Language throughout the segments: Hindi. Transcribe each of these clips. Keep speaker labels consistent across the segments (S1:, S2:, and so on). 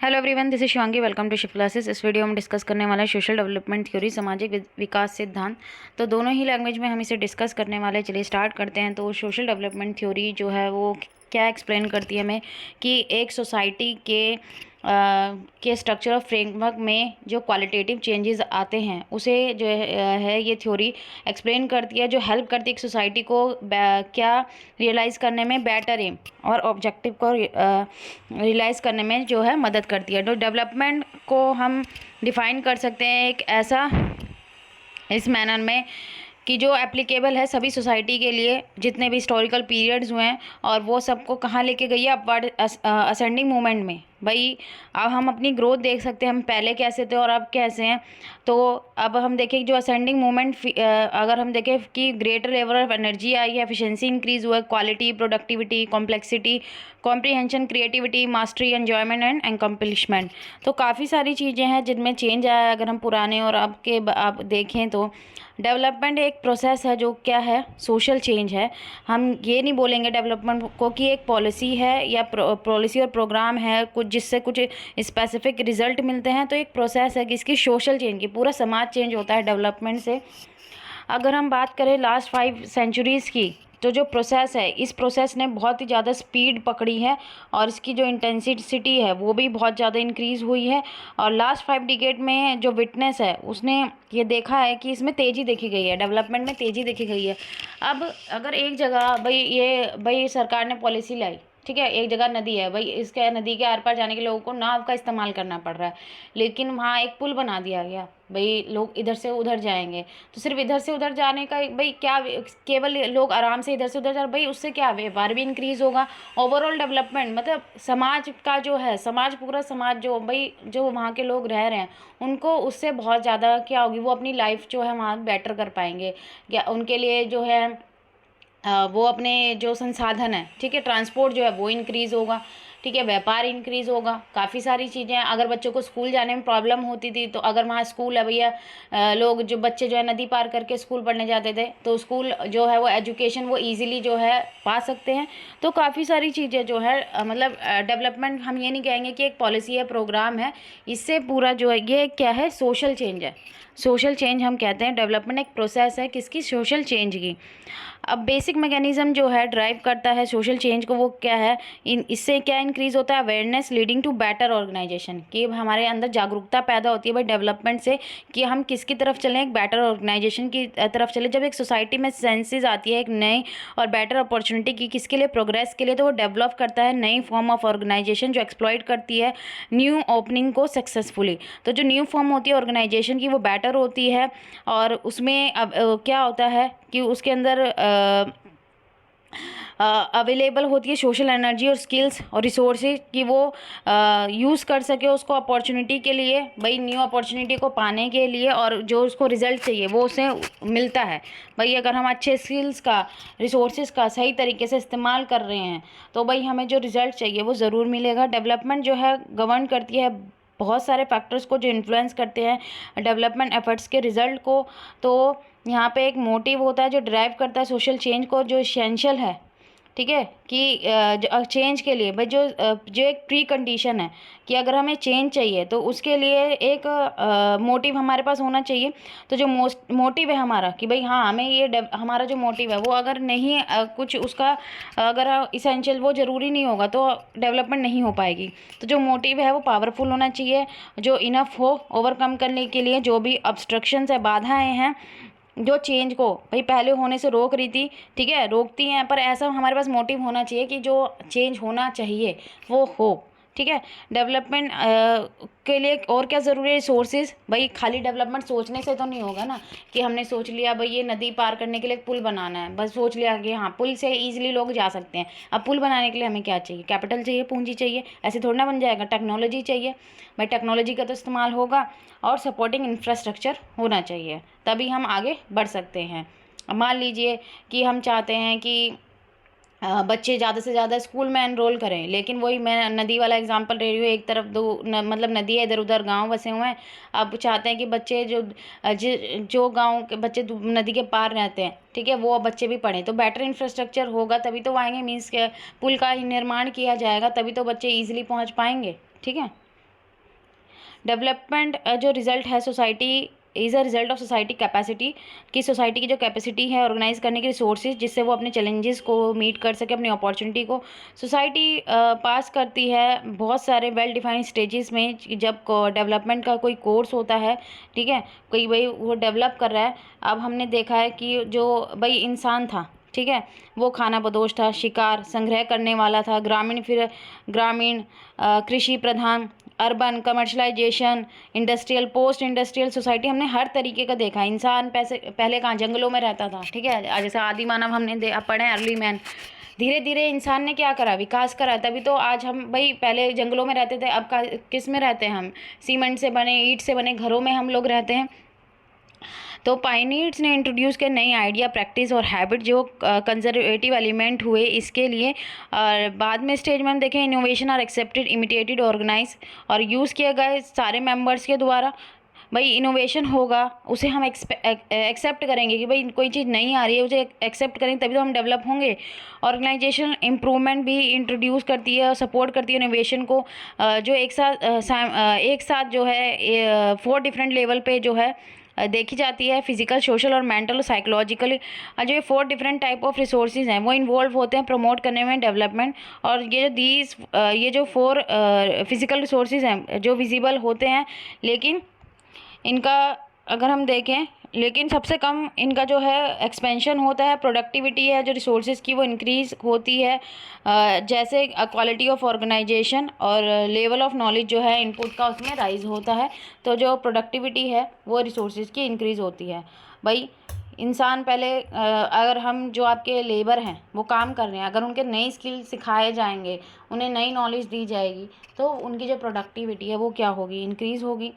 S1: Hello everyone, this is Shivangi. Welcome to Shift classes. इस वीडियो में डिस्कस करने वाला है सोशल डेवलपमेंट थ्योरी, सामाजिक विकास सिद्धांत। तो दोनों ही लैंग्वेज में हम इसे डिस्कस करने वाले हैं। चलिए स्टार्ट करते हैं। तो सोशल डेवलपमेंट थ्योरी जो है वो क्या एक्सप्लेन करती है हमें कि एक सोसाइटी के स्ट्रक्चर और फ्रेमवर्क में जो क्वालिटेटिव चेंजेस आते हैं उसे जो है ये थ्योरी एक्सप्लेन करती है, जो हेल्प करती है एक सोसाइटी को क्या रियलाइज़ करने में, बेटर एम और ऑब्जेक्टिव को रियलाइज़ करने में जो है मदद करती है। तो डेवलपमेंट को हम डिफ़ाइन कर सकते हैं एक ऐसा इस मैनर में कि जो एप्लीकेबल है सभी सोसाइटी के लिए, जितने भी हिस्टोरिकल पीरियड्स हुए हैं, और वो सबको कहाँ लेके गई है, अपवर्ड असेंडिंग मूवमेंट में। भाई अब हम अपनी ग्रोथ देख सकते हैं, हम पहले कैसे थे और अब कैसे हैं। तो अब हम देखें जो असेंडिंग मूवमेंट, अगर हम देखें कि ग्रेटर लेवल ऑफ एनर्जी आई है, एफिशिएंसी इंक्रीज़ हुआ है, quality, productivity, complexity, comprehension, creativity, mastery, enjoyment and accomplishment. तो काफ़ी सारी चीज़ें हैं जिनमें चेंज आया है। अगर हम पुराने और अब के आप देखें तो डेवलपमेंट एक प्रोसेस है जो क्या है, सोशल चेंज है। हम ये नहीं बोलेंगे डेवलपमेंट को कि एक पॉलिसी है या पॉलिसी और प्रोग्राम है कुछ जिससे कुछ स्पेसिफिक रिजल्ट मिलते हैं। तो एक प्रोसेस है कि इसकी सोशल चेंज की, पूरा समाज चेंज होता है डेवलपमेंट से। अगर हम बात करें लास्ट 5 सेंचुरीज़ की, तो जो प्रोसेस है, इस प्रोसेस ने बहुत ही ज़्यादा स्पीड पकड़ी है और इसकी जो इंटेंसिटी है वो भी बहुत ज़्यादा इंक्रीज़ हुई है। और लास्ट 5 डिकेड में जो विटनेस है उसने ये देखा है कि इसमें तेज़ी देखी गई है, डेवलपमेंट में तेज़ी देखी गई है। अब अगर एक जगह भाई सरकार ने पॉलिसी लाई, ठीक है, एक जगह नदी है, भाई इसके नदी के आर पार जाने के लोगों को नाव का इस्तेमाल करना पड़ रहा है, लेकिन वहाँ एक पुल बना दिया गया, भाई लोग इधर से उधर जाएंगे। तो सिर्फ इधर से उधर जाने का भाई क्या, केवल लोग आराम से इधर से उधर जा, भाई उससे क्या व्यापार भी इंक्रीज़ होगा, ओवरऑल डेवलपमेंट, मतलब समाज का जो है, समाज, पूरा समाज जो भाई जो वहाँ के लोग रह रहे हैं उनको उससे बहुत ज़्यादा क्या होगी, वो अपनी लाइफ जो है वहाँ बेटर कर पाएंगे। क्या उनके लिए जो है वो अपने जो संसाधन है, ठीक है, ट्रांसपोर्ट जो है वो इंक्रीज़ होगा, ठीक है, व्यापार इंक्रीज़ होगा, काफ़ी सारी चीज़ें। अगर बच्चों को स्कूल जाने में प्रॉब्लम होती थी तो अगर वहाँ स्कूल है भैया, लोग जो बच्चे जो है नदी पार करके स्कूल पढ़ने जाते थे, तो स्कूल जो है वो एजुकेशन वो ईजिली जो है पा सकते हैं। तो काफ़ी सारी चीज़ें जो है मतलब डेवलपमेंट हम ये नहीं कहेंगे कि एक पॉलिसी है, प्रोग्राम है, इससे पूरा जो है ये क्या है, सोशल चेंज है। सोशल चेंज हम कहते हैं, डेवलपमेंट एक प्रोसेस है किसकी, सोशल चेंज की। अब बेसिक मैकेनिज्म जो है ड्राइव करता है सोशल चेंज को, वो क्या है, इससे क्या इंक्रीज़ होता है, awareness leading to better organisation, कि हमारे अंदर जागरूकता पैदा होती है भाई डेवलपमेंट से कि हम किसकी तरफ चलें, एक बेटर ऑर्गेनाइजेशन की तरफ चले। जब एक सोसाइटी में सेंसेस आती है एक नई और बेटर अपॉर्चुनिटी की, किसके लिए, प्रोग्रेस के लिए, तो वो डेवलप करता है नई फॉर्म ऑफ ऑर्गेनाइजेशन जो एक्सप्लॉइट करती है न्यू ओपनिंग को सक्सेसफुली। तो जो न्यू फॉर्म होती है ऑर्गेनाइजेशन की वो बेटर होती है, और उसमें अब क्या होता है कि उसके अंदर अवेलेबल होती है सोशल एनर्जी और स्किल्स और रिसोर्सेज कि वो यूज़ कर सके उसको अपॉर्चुनिटी के लिए, भाई न्यू अपॉर्चुनिटी को पाने के लिए, और जो उसको रिज़ल्ट चाहिए वो उसे मिलता है। भाई अगर हम अच्छे स्किल्स का, रिसोर्सेज का सही तरीके से इस्तेमाल कर रहे हैं तो भाई हमें जो रिज़ल्ट चाहिए वो ज़रूर मिलेगा। डेवलपमेंट जो है गवर्न करती है बहुत सारे फैक्टर्स को जो इन्फ्लुएंस करते हैं डेवलपमेंट एफर्ट्स के रिज़ल्ट को। तो यहाँ पे एक मोटिव होता है जो ड्राइव करता है सोशल चेंज को, जो एसेंशियल है, ठीक है, कि चेंज के लिए भाई जो एक प्री कंडीशन है कि अगर हमें चेंज चाहिए तो उसके लिए एक मोटिव हमारे पास होना चाहिए। तो जो मोटिव है हमारा कि भाई हाँ हमें ये हमारा जो मोटिव है वो अगर नहीं कुछ उसका अगर इसेंशियल वो ज़रूरी नहीं होगा तो डेवलपमेंट नहीं हो पाएगी। तो जो मोटिव है वो पावरफुल होना चाहिए, जो इनफ हो ओवरकम करने के लिए जो भी ऑब्स्ट्रक्शंस है, बाधाएं हैं जो चेंज को भाई पहले होने से रोक रही थी, ठीक है, रोकती हैं, पर ऐसा हमारे पास मोटिव होना चाहिए कि जो चेंज होना चाहिए वो हो, ठीक है। डेवलपमेंट के लिए और क्या ज़रूरी है, रिसोर्सेज। भाई खाली डेवलपमेंट सोचने से तो नहीं होगा ना, कि हमने सोच लिया भाई ये नदी पार करने के लिए एक पुल बनाना है, बस सोच लिया कि हाँ पुल से ईजिली लोग जा सकते हैं। अब पुल बनाने के लिए हमें क्या चाहिए, कैपिटल चाहिए, पूंजी चाहिए, ऐसे थोड़ा ना बन जाएगा, टेक्नोलॉजी चाहिए, भाई टेक्नोलॉजी का तो इस्तेमाल होगा, और सपोर्टिंग इंफ्रास्ट्रक्चर होना चाहिए, तभी हम आगे बढ़ सकते हैं। अब मान लीजिए कि हम चाहते हैं कि बच्चे ज़्यादा से ज़्यादा स्कूल में एनरोल करें, लेकिन वही मैं नदी वाला एग्जांपल ले रही हूँ, एक तरफ मतलब नदी है, इधर उधर गांव बसे हुए हैं। अब चाहते हैं कि बच्चे जो गांव के बच्चे नदी के पार रहते हैं, ठीक है, वो बच्चे भी पढ़ें, तो बेटर इंफ्रास्ट्रक्चर होगा तभी तो वो आएंगे, मीन्स के पुल का निर्माण किया जाएगा तभी तो बच्चे ईजिली पहुँच पाएंगे, ठीक है। डेवलपमेंट जो रिजल्ट है society is a result of society capacity, कि सोसाइटी की जो कैपेसिटी है ऑर्गेनाइज करने की रिसोर्सेज, जिससे वो अपने चैलेंजेस को मीट कर सके, अपनी अपॉर्चुनिटी को सोसाइटी पास करती है बहुत सारे वेल डिफाइंड स्टेजेस में। जब डेवलपमेंट का कोई कोर्स होता है, ठीक है, कोई भाई वो डेवलप कर रहा है। अब हमने देखा है कि जो भाई इंसान था, ठीक है, वो खाना बदोश था, शिकार संग्रह करने वाला था, ग्रामीण कृषि प्रधान, urban, commercialisation, industrial, post industrial society, हमने हर तरीके का देखा। इंसान पहले कहाँ जंगलों में रहता था, ठीक है, जैसे आदि मानव हमने पढ़े हैं, अर्ली मैन। धीरे धीरे इंसान ने क्या करा, विकास करा, तभी तो आज हम भाई पहले जंगलों में रहते थे, अब किस में रहते हैं हम, सीमेंट से बने, ईंट से बने घरों में हम लोग रहते हैं। तो पायनियर्स ने इंट्रोड्यूस किया नई आइडिया, प्रैक्टिस और हैबिट जो कंजर्वेटिव एलिमेंट हुए इसके लिए। और बाद में स्टेज में हम देखें innovation are accepted, imitated, organise और यूज़ किया गया सारे मेंबर्स के द्वारा। भाई इनोवेशन होगा, उसे हम एक्सेप्ट करेंगे कि भाई कोई चीज़ नहीं आ रही है, उसे एक्सेप्ट करेंगे तभी तो हम डेवलप होंगे। ऑर्गेनाइजेशन इम्प्रूवमेंट भी इंट्रोड्यूस करती है और सपोर्ट करती है इनोवेशन को, जो एक साथ जो है 4 डिफरेंट लेवल पे जो है देखी जाती है, फिजिकल, सोशल और मेंटल और साइकोलॉजिकली। जो ये 4 डिफरेंट टाइप ऑफ रिसोर्सेज हैं वो इन्वॉल्व होते हैं प्रमोट करने में डेवलपमेंट। और ये जो 4 फिजिकल रिसोर्सेज हैं जो विजिबल होते हैं, लेकिन इनका अगर हम देखें, लेकिन सबसे कम इनका जो है एक्सपेंशन होता है, प्रोडक्टिविटी है जो रिसोर्सेज की वो इंक्रीज़ होती है, जैसे क्वालिटी ऑफ ऑर्गेनाइजेशन और लेवल ऑफ नॉलेज जो है इनपुट का उसमें राइज होता है। तो जो प्रोडक्टिविटी है वो रिसोर्सेज की इंक्रीज़ होती है। भाई इंसान पहले अगर हम जो आपके लेबर हैं वो काम कर रहे हैं, अगर उनके नई स्किल सिखाए जाएंगे, उन्हें नई नॉलेज दी जाएगी, तो उनकी जो प्रोडक्टिविटी है वो क्या होगी, इंक्रीज़ होगी।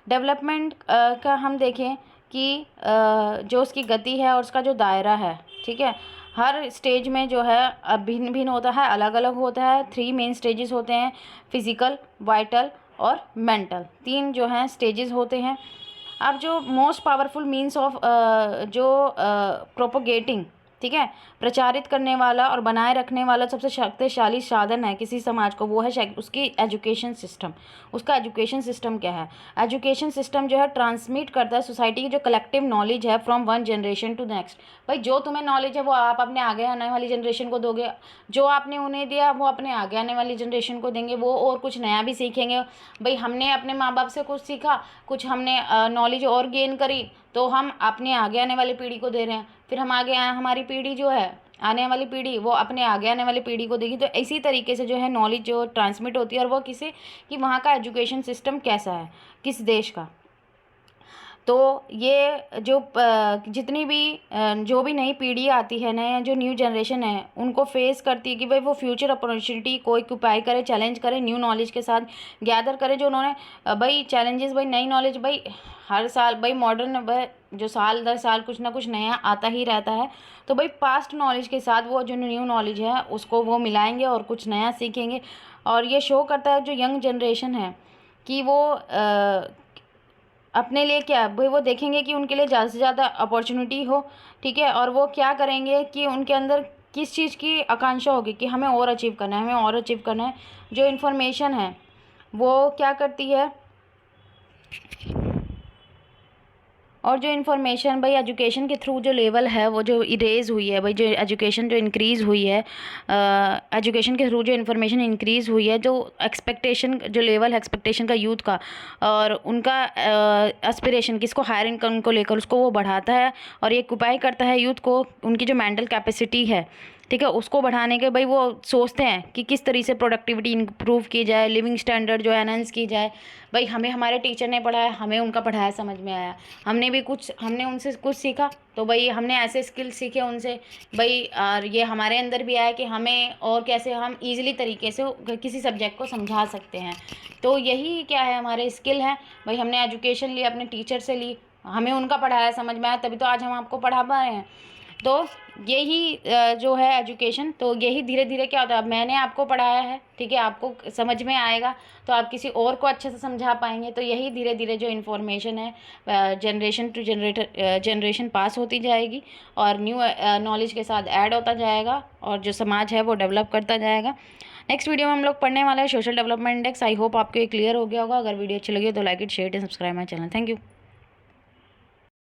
S1: डेवलपमेंट का हम देखें कि जो उसकी गति है और उसका जो दायरा है, ठीक है, हर स्टेज में जो है भिन्न भिन्न होता है, अलग अलग होता है। 3 मेन स्टेजेस होते हैं, फिजिकल, वाइटल और मेंटल, 3 जो हैं स्टेजेस होते हैं। अब जो मोस्ट पावरफुल मीन्स ऑफ जो प्रोपोगेटिंग, ठीक है, प्रचारित करने वाला और बनाए रखने वाला सबसे शक्तिशाली साधन है किसी समाज को, वो है उसकी एजुकेशन सिस्टम। उसका एजुकेशन सिस्टम क्या है, एजुकेशन सिस्टम जो है ट्रांसमिट करता है सोसाइटी की जो कलेक्टिव नॉलेज है from one generation to next. भाई जो तुम्हें नॉलेज है वो आप अपने आगे आने वाली जनरेशन को दोगे, जो आपने उन्हें दिया वो अपने आगे आने वाली जनरेशन को देंगे, वो और कुछ नया भी सीखेंगे। भाई हमने अपने माँ बाप से कुछ सीखा, कुछ हमने नॉलेज और गेन करी, तो हम अपने आगे आने वाली पीढ़ी को दे रहे हैं, फिर हमारी पीढ़ी जो है, आने वाली पीढ़ी, वो अपने आगे आने वाली पीढ़ी को देगी। तो इसी तरीके से जो है नॉलेज जो ट्रांसमिट होती है, और वो किसे, कि वहाँ का एजुकेशन सिस्टम कैसा है, किस देश का। तो ये जो जितनी भी जो भी नई पीढ़ी आती है, नए जो न्यू जनरेशन है, उनको फेस करती है कि भाई वो फ्यूचर अपॉर्चुनिटी को ऑक्यूपाई करे, चैलेंज करे, न्यू नॉलेज के साथ गैदर करे। जो उन्होंने भाई चैलेंजेस, भाई नई नॉलेज, भाई हर साल भाई मॉडर्न जो साल दर साल कुछ ना कुछ नया आता ही रहता है। तो भाई पास्ट नॉलेज के साथ वो जो न्यू नॉलेज है उसको वो मिलाएंगे और कुछ नया सीखेंगे। और ये शो करता है जो यंग जनरेशन है कि वो अपने लिए क्या, भाई वो देखेंगे कि उनके लिए ज़्यादा से ज़्यादा अपॉर्चुनिटी हो, ठीक है, और वो क्या करेंगे कि उनके अंदर किस चीज़ की आकांक्षा होगी कि हमें और अचीव करना है, हमें और अचीव करना है। जो इन्फॉर्मेशन है वो क्या करती है, और जो इन्फॉर्मेशन भाई एजुकेशन के थ्रू जो लेवल है वो जो इरेज हुई है, भाई जो एजुकेशन जो इंक्रीज़ हुई है, एजुकेशन के थ्रू जो इन्फॉर्मेशन इंक्रीज़ हुई है, जो एक्सपेक्टेशन जो लेवल है एक्सपेक्टेशन का यूथ का, और उनका एस्पिरेशन किसको, हायर इनकम को लेकर, उसको वो बढ़ाता है। और ये ऑक्यूपाई करता है यूथ को, उनकी जो मेंटल कैपेसिटी है, ठीक है, उसको बढ़ाने के भाई वो सोचते हैं कि किस तरीके से प्रोडक्टिविटी इंप्रूव की जाए, लिविंग स्टैंडर्ड जो एनहांस की जाए। भाई हमें हमारे टीचर ने पढ़ाया, हमें उनका पढ़ाया समझ में आया, हमने उनसे कुछ सीखा, तो भाई हमने ऐसे स्किल सीखे उनसे भाई, और ये हमारे अंदर भी आया कि हमें और कैसे हम ईजिली तरीके से किसी सब्जेक्ट को समझा सकते हैं। तो यही क्या है, हमारे स्किल हैं। भाई हमने एजुकेशन ली, अपने टीचर से ली, हमें उनका पढ़ाया समझ में आया, तभी तो आज हम आपको पढ़ा पा रहे हैं। तो यही जो है एजुकेशन, तो यही धीरे धीरे क्या होता है, अब मैंने आपको पढ़ाया है, ठीक है, आपको समझ में आएगा तो आप किसी और को अच्छे से समझा पाएंगे। तो यही धीरे धीरे जो इन्फॉर्मेशन है जनरेशन टू जनरेशन पास होती जाएगी, और न्यू नॉलेज के साथ ऐड होता जाएगा, और जो समाज है वो डेवलप करता जाएगा। नेक्स्ट वीडियो में हम लोग पढ़ने वाले हैं social development index. I hope आपको ये क्लियर हो गया होगा। अगर वीडियो अच्छी लगी तो like it, share and subscribe my channel. Thank you.